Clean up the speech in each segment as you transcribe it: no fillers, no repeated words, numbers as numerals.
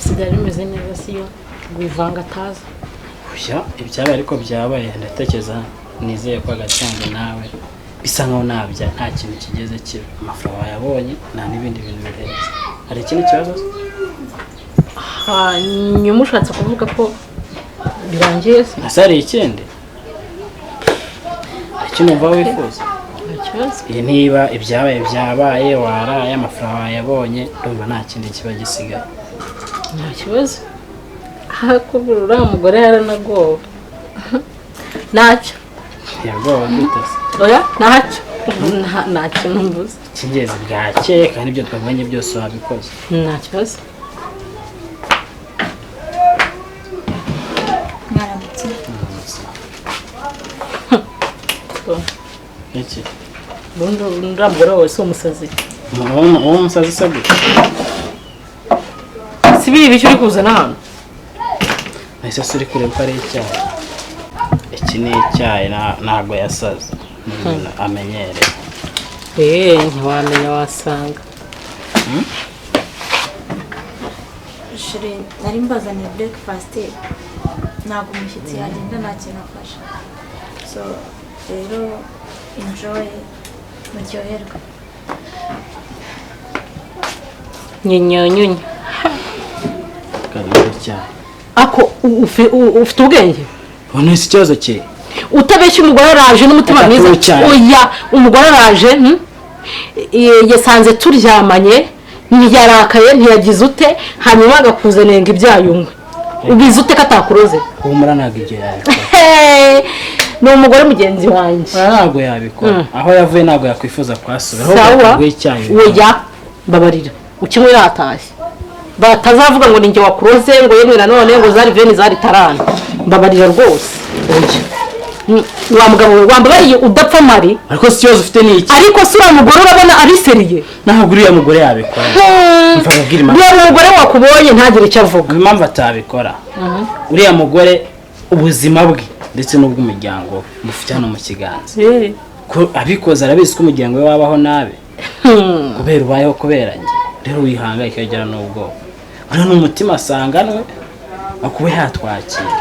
byari bimeze neza siyo gwivanga ataza oya ibyabaye ariko byabaye ndatekereza nizeye ko agacyanga nawe bisa nkaho nabya nta kintu kigeze kiba amafaranga yabonye nta n'ibindi bintu birenze hari ikindi kibazo nyuma ushatse kuvuga ko birangiye se asari ikindi ikintu umva wifuza iyi niba ibyabaye byabaye waraye amafaranga yabonye ndumva nta kindi kiba gisigaye nta kibazo hakubura umugore yaranagowe ntacyo yagowe gutase oya ntacyo nta kintu mbuze kingeze bwakeye kandi ibyo twabonye byose wabikoze nta kibazo mwaramutse iki ndambura wese umusazi uwo musazi se gute si biri icyo uri kuzana hano ese suri kureba ko ari icyayi iki ni icyayi ntabwo yasaze amenyereye ntiwamenya wasanga shire nari mbazaniye breakfast ntabwo umushyitsi yagenda nta kintu afasha so rero enjoy muryoherwe nyinyonyunya karibu icyayi ako ufite ubwenge ubona isi ikibazo kiri utabeshya umugore araje n'umutima mwiza oya umugore araje yasanze turyamanye ntiyarakaye ntiyagize ute hanyuma agakuzanenga ibyayumwe ubizi ute ko atakuroze humura ntabwo ibyo yabikora ni umugore mugenzi wanjye ntabwo yabikora aho yavuye ntabwo yakwifuza kuhasubira sawa oya mbabarira ukimwe yatashye batazavuga ngo ninjye wakuroze ngo yemwe nanone ngo zari veni zari tarana mbabarira rwose wa mugabo we wambabariye udapfa mari ariko si ikibazo ufite ni iki ariko si uriya mugore urabona ari seriye ntabwo uriya mugore yabikora uriya mugore wakubonye ntagire icyo avuga impamvu atabikora uriya mugore ubuzima bwe ndetse n'ubw'umuryango bufite hano mu kiganza abikoze arabizi ko umuryango we wabaho nabi kubera ubayeho kubera njye rero wihangayika ikagira n'ubwoba uriya ni umutima asanganwe akuba yatwakira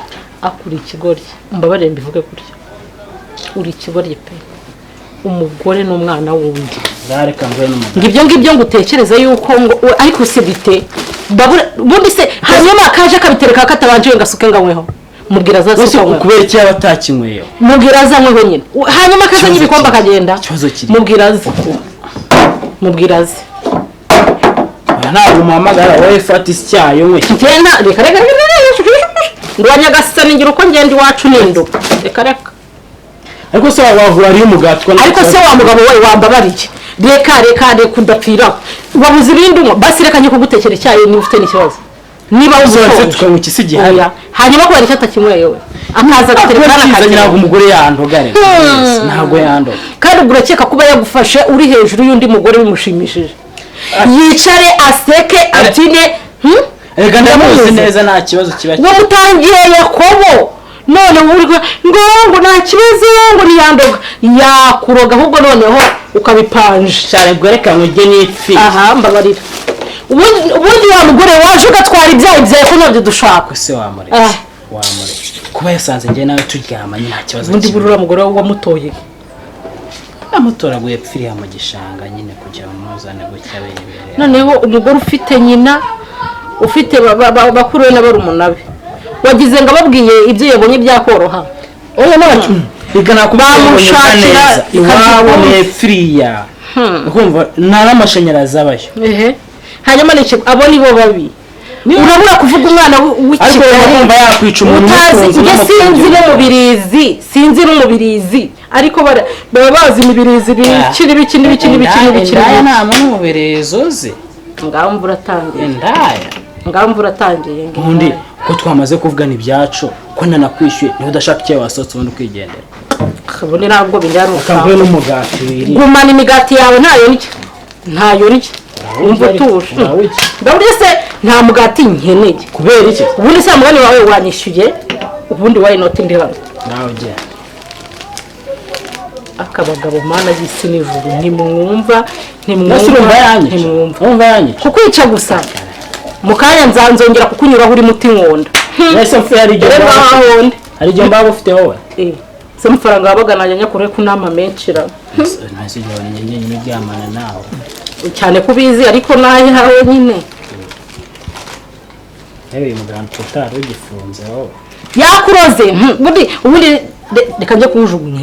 akuri ikigoryi mbabarire mbivuge gutya uri ikigoryi pe umugore n'umwana wundi zareka ngo n'umugore ngibyo ngibyo ngutekereza yuko ngo ariko usibite bundi se hanyuma akaje akabitereka katabanje ngasuke nganyweho mubwira zasuka kubera iki yaba atakinyweyo mubwira azanyweho nyine hanyuma akazanye ibikombe akagenda mubwira ze ntabwo umuhamagara wowe fata icyayi we ngenda reka ngwanya gasani ngira uko ngenda iwacu nindo reka ariko se wahura ari umugati ariko se wa mugabo we wambabariye reka udapfira wabuze ibindi umwe basi reka njye kugutekera icyayi niba ufite n'ikibazo niba uzoze tukanywa ikisi gihari hanyuma kubera icyo atakinyweye we akaza agaterekana akagira ngo umugore yandogare ntabwo yandoga kandi ubwo urakeka kuba yagufashe uri hejuru y'undi mugore bimushimishije yicare aseke abyine reka ndamuzi neza nta kibazo kiba ngo mutangiye Yakobo none ngo nta kibazo ngo niyandoga yakuroga ahubwo noneho ukabipanje cyane bwo reka nkujye n'ifi aha mbabarira ubundi wa mugore waje ugatwara ibyayi byawe ko nabyo dushaka se wamureke kuba yasanze njye nawe turyamanye nta kibazo ubundi burura mugore wamutoye amutoraguye pfiriya mu gishanga nyine kugira ngo muzane gutya berebere noneho umugore ufite nyina ufite bakuru we n'abarumuna be wagize ngo ababwiye ibyo yabonye byakoroha oya n'abacu igana kubamushakira iwabo n'epfiriya ukumva nta n'amashanyarazi abayo hanyuma abo ni bo babi urabura kuvuga umwana w'ikigali ariko yakwica umuntu sinzi n'umubirizi ariko baba bazi imibirizi biki indaya nta muntu umubirizi uzi ngaho mvura atangiye ngaho mvura atangiye ubundi ko twamaze kuvugana ibyacu ko nanakwishyuye niba udashaka icyo wasohotse ubundi ukigendera ubundi ntabwo binjyana ukambuye n'umugati wiriye gumana imigati yawe ntayo ndya umva utuje ndabona se nta mugati nkeneye kubera iki ubundi se mugani wawe wanyishyuye ubundi wayi noti ndi hano nawe ujya akabagabo mana y'isi n'ijuru ntimwumva umva yanyu kukwica gusa mu kanya nzongera kukunyuraho uri muti nkonda ese mfu hari igihe mbaba ufite wowe se amafaranga wabaga najya kure ku nama menshi ra ntase igihe nyine byamana nawe cyane kubizi ariko naye hawe nyine yewe muganga tutari ugifunze wowe yakuroze ubundi reka njye kujugunya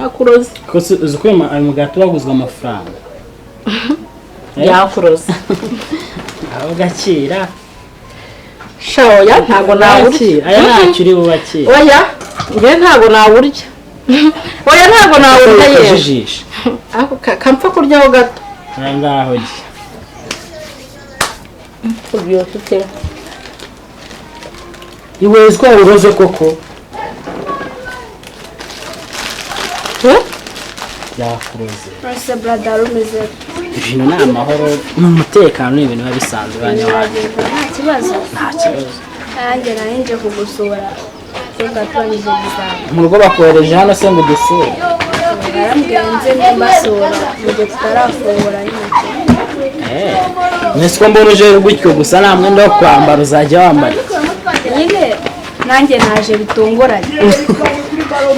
yakuroze kose uzi ko ayo muganga baguzwe amafaranga yakuroze aho gakira shoya ntago nawurya aya ntacyo uri bubakire oya nge ntago nawurya oya ntago nawurya yewe ako kampfa kuryaho gato aha ngaho jye uryoshye ute iwe zwa uroze koko yakuroze Rose brother rumeze ibintu ni amahoro n'umutekano ni ibintu biba bisanzwe banyawanjye nta kibazo nta kibazo nanjye nje kugusura tugatwanyije bizana mu rugo bakohereje hano se ngo dusure yarambwenze n'amasura mu gihe tutarafungura nyine mwese ko mbona uje gutyo gusa nta mwenda wo kwambara uzajya wambara nyine nanjye naje bitunguranye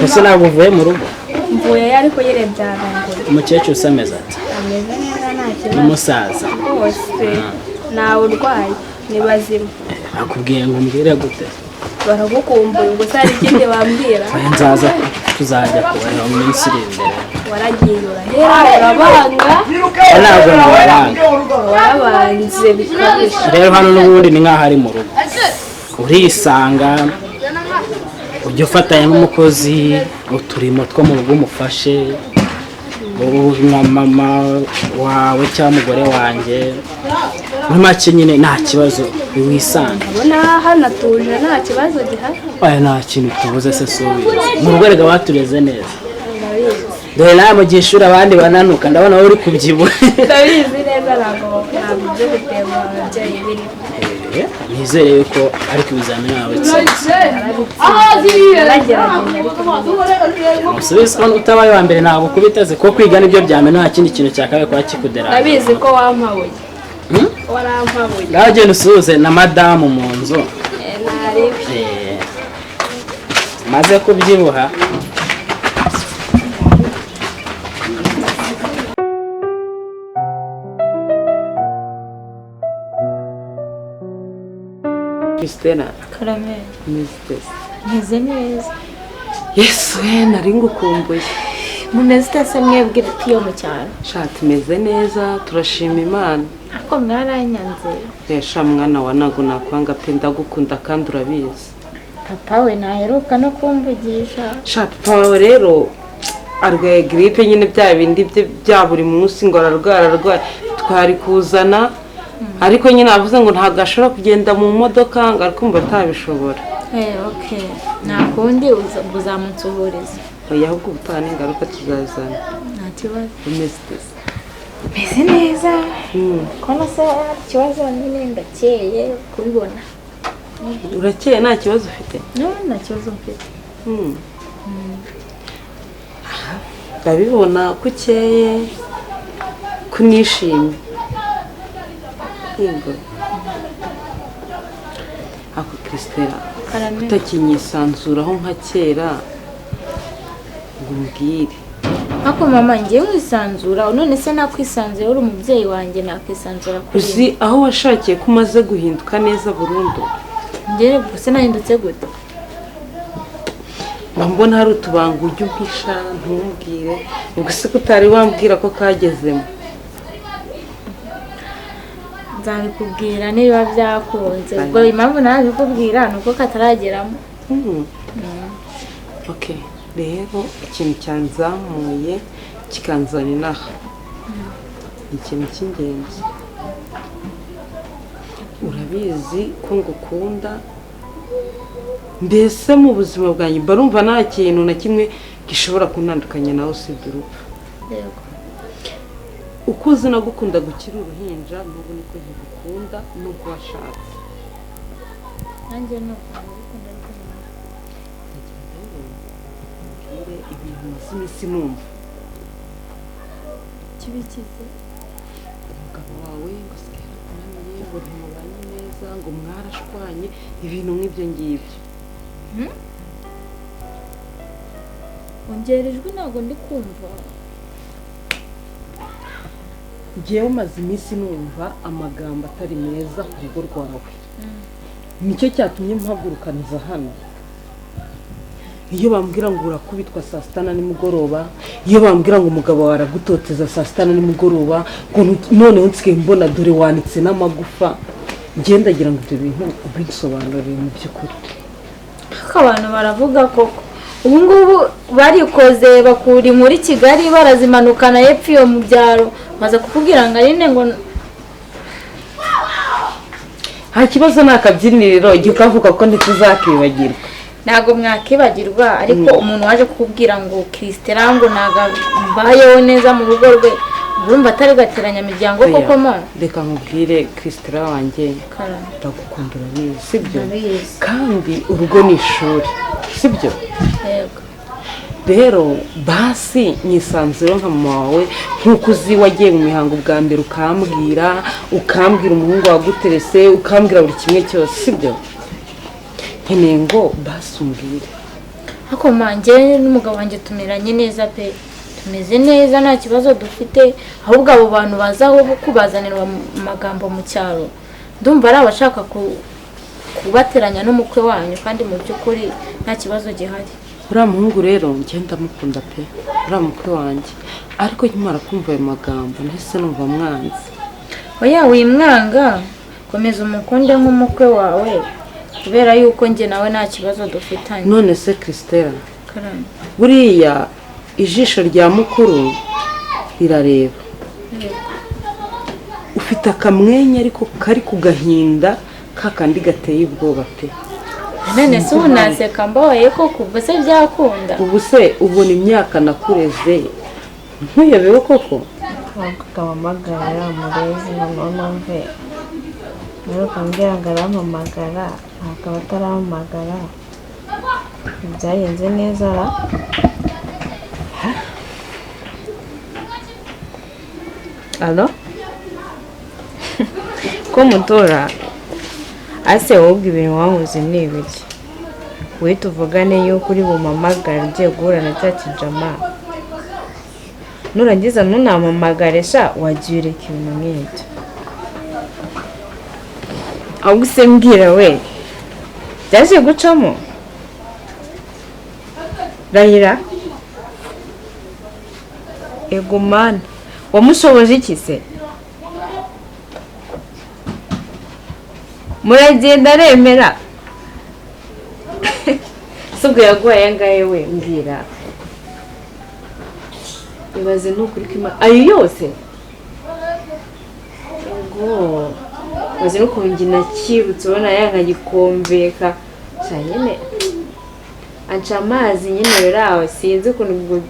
ese ntabwo uvuye mu rugo mvuye ariko yire byarangura umukecuru usa ameze ati ameze neza nta kibazo n'umusaza rwose ntawe urwaye ni bazima bakubwiye ngo umbwire gute baragukumbuye gusa hari ikindi bambwira nzaza tuzajya kubareba mu minsi iri imbere waragiye urahera urabanga ntabwo nabaranga warabanze bikabije rero hano n'ubundi ni nk'aho ari mu rugo urisanga ujya ufatanya n'umukozi uturimo two mu rugo umufashe nka mama wawe cyangwa umugore wanjye muri make nyine nta kibazo wisanga ubona hano atuje nta kibazo gihari aya nta kintu tubuze se subiza mu rugo rega batureze neza dore nawe mu gihe ishuri abandi bananuka ndabona wowe uri kubyibuha ndabizi neza ntabwo byo gutema ababyeyi birimo nizere yuko ariko ibizamini nawe musubize ko utabaye wa mbere ntabwo kubiteze ko kwiga nibyo byamena nta kindi kintu cyakabaye kuba kikudera ndabizi ko wampabuye warampabuye ngaho genda usuhuze na madamu mu nzu maze kubyibuha Christella karame meze neza yesu nari ngukumbuye mumeze utese mwebwe iyo mu cyaro shati meze neza turashima imana ariko mwaranyanze resha mwana wa nago nakwanga pe ndagukunda kandi urabizi papa we naheruka no kumvugisha shati papa rero arwaye gripe nyine bya bindi bya buri munsi ngo ararwara twari kuzana ariko nyine avuze ngo ntabwo ashobora kugenda mu modoka ngo arikumva atabishobora okay nta kundi uzamunsuhuriza oya ahubwo ubutaha n'ingaruka tuzazana nta kibazo umeze neza kona se ikibazo nyine ndakeye kubibona urakeye nta kibazo ufite nta kibazo mfite ndabibona ko ukeye ko unishimye yego ako Christella utakinyisanzuraho nka kera ngo umbwire ako mama ngiye nkwisanzura none se nakwisanzuye uri umubyeyi wanjye nakwisanzura kuri uzi aho washakiye ko umaze guhinduka neza burundu ngere gusa nahindutse gute mbona hari utubanga ujya umpisha ntumbwire ubwo se ko utari wambwira ko kagezemo nzabikubwira niba byakunze ubwo impamvu nabikubwira ni uko katarageramo okay rero ikintu cyanzamuye kikanzana inaha ni ikintu cy'ingenzi urabizi ko ngukunda mbese mu buzima bwanjye barumva nta kintu na kimwe gishobora kuntandukanya nawe usibye urupfu uko uzi nagukunda gukira uruhinja n'ubu niko nkigukunda n'ubwo washatse nanjye nuko ngukunda ibintu maze iminsi numva kibikize umugabo wawe ngo asigaye akunaniye ngo ntimubanye neza ngo mwarashwanye ibintu nk'ibyo ngibyo. ongera ijwi ntabwo ndi kumva. Ngewe maze iminsi numva amagambo atari meza ku rugo rwawe, nicyo cyatumye mpagurukaniza hano. Iyo bambwira ngo urakubitwa saa sita na nimugoroba, iyo bambwira ngo umugabo wawe aragutoteza saa sita na nimugoroba, noneho nsigaye mbona dore wanitse n'amagufa, ndagira ngo ibyo bintu ubisobanurire mu by'ukuri. Ariko abantu baravuga koko ubu ngubu barikoze bakuri muri Kigali barazimanukana hepfo iyo mu byaro baza kukubwira ngo arine ngo nta kibazo n'akabyiniriro igihe ukavuga ko ntituzakibagirwa. ntabwo mwakibagirwa, ariko umuntu waje kukubwira ngo Christella ngo ntabwo mbayeho neza mu rugo rwe, urumva atari gateranya imiryango koko mama. Reka nkubwire Christella wanjye, ndagukunda urabizi sibyo? Kandi urugo ni ishuri sibyo? Yego. Rero basi nyisanzuro nka mama wawe nk'uko uzi wagiye mu mihango bwa mbere ukambwira umuhungu waguterese, ukambwira buri kimwe cyose sibyo? Nkeneye ngo basi umbwire. Ariko manje n'umugabo wanjye tumeranye neza pe, tumeze neza nta kibazo dufite, ahubwo abo bantu bazaho kubazanira amagambo mu cyaro ndumva ari abashaka kubateranya n'umukwe wanyu, kandi mu by'ukuri nta kibazo gihari. Uriya muhungu rero ngenda mukunda pe, uriya mukwe wanjye, ariko nkimara kumva ayo magambo nahise numva mwanzi. Oya wimwanga, komeza umukunde nk'umukwe wawe, kubera yuko njye nawe nta kibazo dufitanye. None se Christella, Karame, buriya ijisho rya mukuru rirareba. Ufite akamwenya ariko kari kugahinda kakandi gateye ubwoba pe. none se ubu naseka mbaye koko ubwo se byakunda? Ubu se ubona imyaka nakureze ntuyobewe koko? ntabwo kabamagara murezi noneho numve naruka mbwira ngo arampamagara akaba atarampamagara, byagenze neza ra. Alo? Ko mutora ase wowe ibintu wanguze ni ibiki? We tuvugane yuko uri bumamagara ugiye guhura na cya kijama, nurangiza ntunampamagare sha wagiye ureka ibintu nk'ibyo. Ahubwo se mbwira we byaje gucamo? Rahira ego mana wamushoboje iki se? Muragenda aremera subwo yaguhaye angahe we mbwira. Ibaze nukuri ko ayo yose ngo maze no kongina kirutse ubona yankagikombeka cyane anca amazi nyine rero sinzi ukuntu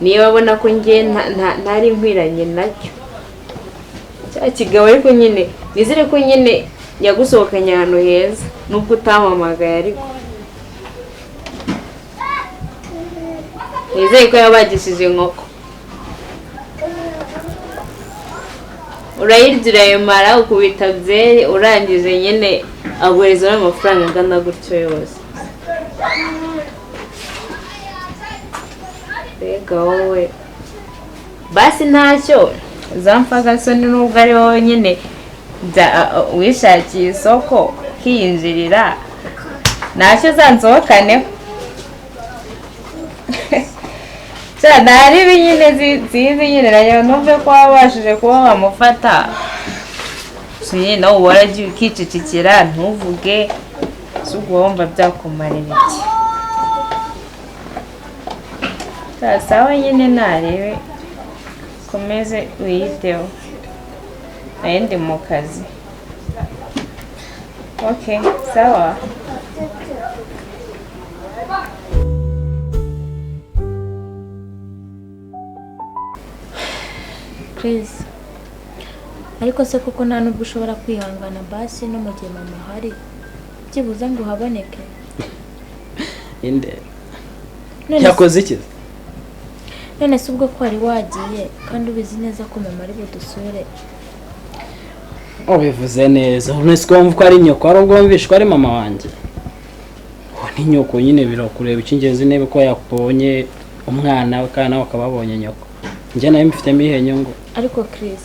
niyo babona ko ngiye ntari nkwiranye nacyo cya kigabo, ariko nyine nizere ko nyine yagusohokanye ahantu heza nubwo utampamagaye, ariko nizeye ko yabagishije inkoko urayirya urayimara ukubita byeri urangije nyine aguhereza n'amafaranga angana gutyo yose. Rega wowe basi ntacyo zamfaga soni nubwo ari wowe nyine wishakiye isoko kiyinjirira, ntacyo zansohokaneho cyane hari binyine zizi nyine nayo numve ko wabashije kuba wamufata suye nawe waragiye ukicicikira ntuvuge subwo wumva byakumarira iki. Sawa nyine narebe komeze wiyiteho nayo ndi mu kazi. Okay, sawa. Chris, ariko se koko nta nubwo ushobora kwihangana basi no mu gihe mama hari byibuze ngo haboneke. Inde yakoze iki? None se ubwo ko wari wagiye kandi ubizi neza ko mama ari budusure, ubivuze neza uretse ko wumva ko ari nyoko ari ubwo wumvishe ko ari mama wanjye ni nyoko nyine birakureba icy'ingenzi niba ko yakubonye umwana we kandi nawe ukaba wabonye nyoko njye nayo mbifitemo ihe nyungu. ariko Chris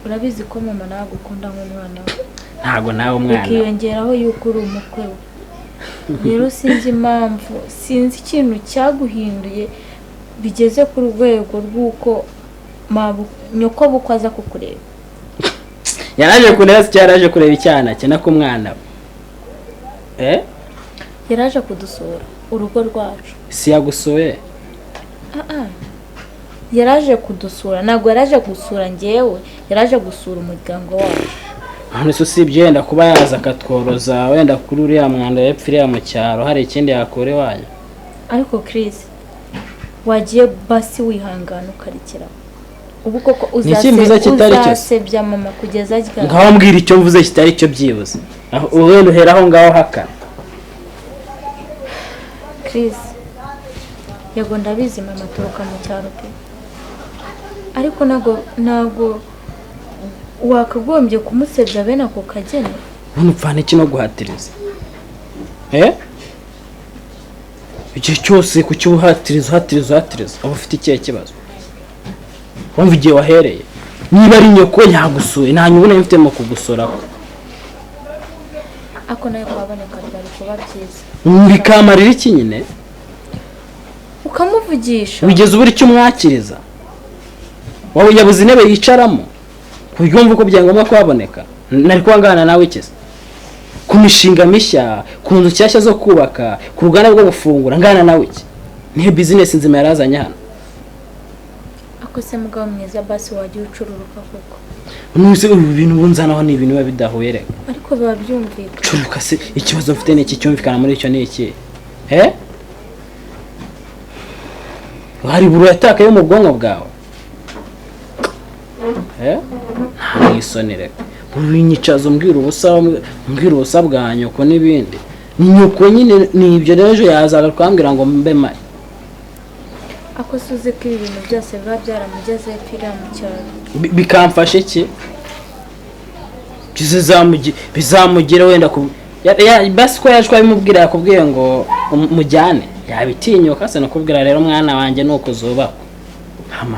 urabizi ko mama nawe agukunda nk'umwana we ntabwo nawe umwana ukiyongeraho yuko uri umukwe we rero sinzi impamvu sinzi ikintu cyaguhinduye bigeze ku rwego rw'uko nyoko bukwe aza kukureba. yaraje kureba se yaraje kureba icyana cye nako umwana we yaraje kudusura urugo rwacu. si yagusuye? yaraje kudusura ntabwo yaraje gusura njyewe yaraje gusura umuryango wacu. none se usibye wenda kuba yaza akatworoza wenda kuri uriya mwanda yapfiriye mu cyaro hari ikindi yakora iwanyu? ariko Chris wagiye basi wihangana ukarikiraho ubu koko uzasebya mama kugeza ryari? ngaho mbwira icyo mvuze kitari cyo byibuze wenda uheraho ngaho haka. Chris yego ndabizi mama aturuka mu cyaro pe ariko ntabwo wakagombye kumusebya bene ako kageni. nupfana iki no guhatiriza igihe cyose kuki uhatiriza uba ufite ikihe kibazo? wumva igihe wahereye niba ari nyoko yagusuye nta nyubuna mfitemo kugusoraho ako nayo kwaboneka byari kuba byiza bikamarira iki nyine ukamuvugisha wigeze ubura icyo umwakiriza wowe yabuze intebe yicaramo ku buryo wumva ko byangombwa ko haboneka nari kubangana nawe ikiza ku mishinga mishya ku nzu nshyashya zo kubaka ku ruganda rwo gufungura ngana nawe iki niyo bizinesi nzima yarazanye hano. ako se mugabo mwiza basi wagiye ucururuka koko nuze ubu bintu bunzanaho ni ibintu biba bidahuye reka ariko biba byumvikana curuka se ikibazo mfite ni iki cyumvikana muri icyo ni iki hari buru yatakaye mu bwonko bwawe nta isoni reka urinyicaza umbwira ubusa bwa nyoko n'ibindi ni nyoko nyine ni ibyo rero ejo yazaga twambwira ngo mbe mari. ako suze ko ibi bintu byose biba byaramugeze pira mu cyaro bikamfasha iki bizamugira wenda basi ko yaje kwabimubwira yakubwiye ngo mujyane yabitinyuka se nakubwira rero mwana wanjye nuko zubakwa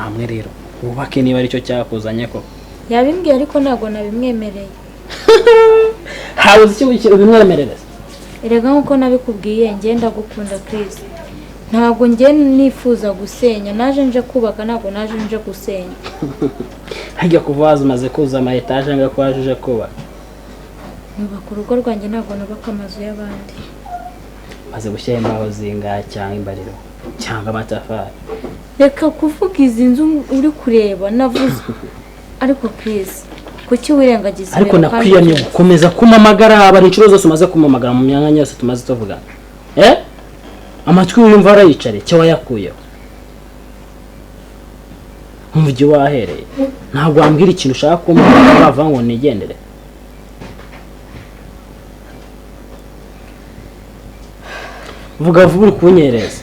hamwe rero wubake niba aricyo cyakuzanye ko yabimbwiye ariko ntabwo nabimwemereye. habuze iki ubimwemerera? erega nkuko nabikubwiye ngenda gukunda Chris ntabwo ngiye nifuza gusenya naje nje kubaka ntabwo naje nje gusenya. hajya kuva wazimaze kuza ama etaje nga kwaje kubaka nubaka urugo rwanjye ntabwo nubaka amazu y'abandi maze gushyira imbaho zingahe cyangwa imbariro cyangwa amatafari. reka kuvuga izi nzu uri kureba navuze ariko Chris kuki wirengagiza ariko nakwiyanye gukomeza kumamagara abari inshuro zose umaze kumamagara mu myanya yose tumaze tuvuga amatwi yumva arayicare cyo wayakuyeho umujyi wahereye ntabwo wambwira ikintu ushaka kumva bava ngo nigendere. vuga vuba uri kunyereza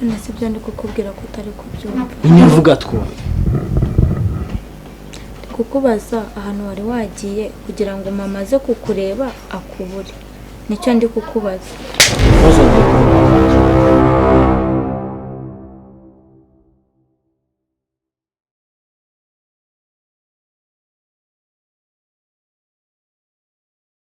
nese byo ndi kukubwira ko utari kubyumva nyavuga twumve kukubaza ahantu wari wagiye kugira ngo mama aze kukureba akubure nicyo ndi kukubaza.